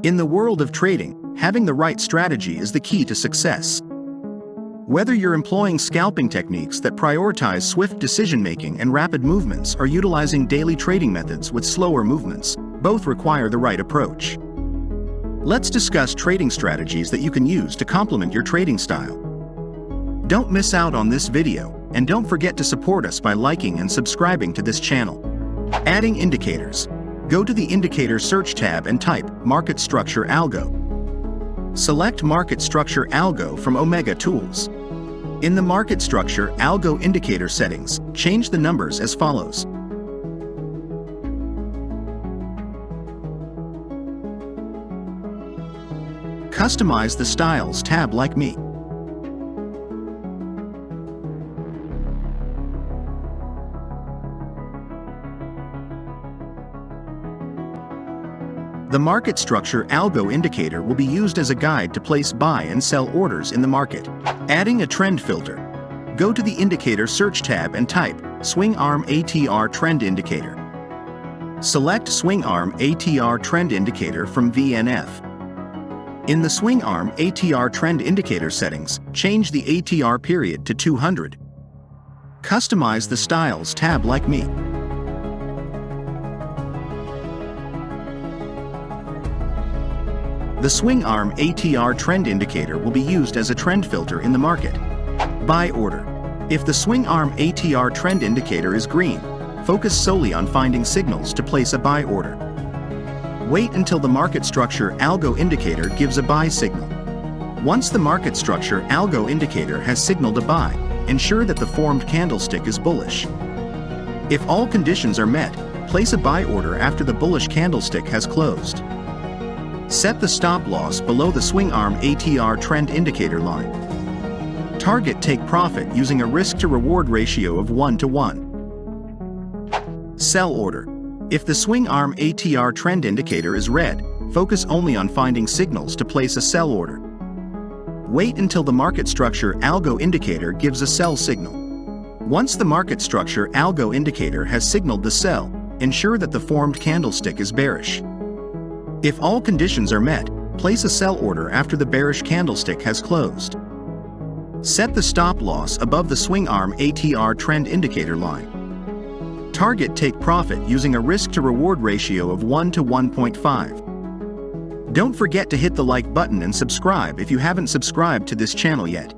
In the world of trading, having the right strategy is the key to success. Whether you're employing scalping techniques that prioritize swift decision-making and rapid movements or utilizing daily trading methods with slower movements, both require the right approach. Let's discuss trading strategies that you can use to complement your trading style. Don't miss out on this video, and don't forget to support us by liking and subscribing to this channel. Adding indicators. Go to the Indicator Search tab and type Market Structure Algo. Select Market Structure Algo from Omega Tools. In the Market Structure Algo Indicator settings, change the numbers as follows. Customize the Styles tab like me. The Market Structure Algo Indicator will be used as a guide to place buy and sell orders in the market. Adding a trend filter. Go to the Indicator Search tab and type Swing Arm ATR Trend Indicator. Select Swing Arm ATR Trend Indicator from VNF. In the Swing Arm ATR Trend Indicator settings, change the ATR period to 200. Customize the Styles tab like me. The Swing Arm ATR Trend Indicator will be used as a trend filter in the market. Buy order. If the Swing Arm ATR Trend Indicator is green, focus solely on finding signals to place a buy order. Wait until the Market Structure Algo Indicator gives a buy signal. Once the Market Structure Algo Indicator has signaled a buy, ensure that the formed candlestick is bullish. If all conditions are met, place a buy order after the bullish candlestick has closed. Set the stop loss below the Swing Arm ATR Trend Indicator line. Target take profit using a risk-to-reward ratio of 1:1. Sell order. If the Swing Arm ATR Trend Indicator is red, focus only on finding signals to place a sell order. Wait until the Market Structure Algo Indicator gives a sell signal. Once the Market Structure Algo Indicator has signaled the sell, ensure that the formed candlestick is bearish. If all conditions are met, place a sell order after the bearish candlestick has closed. Set the stop loss above the Swing Arm ATR Trend Indicator line. Target take profit using a risk-to-reward ratio of 1:1.5. Don't forget to hit the like button and subscribe if you haven't subscribed to this channel yet.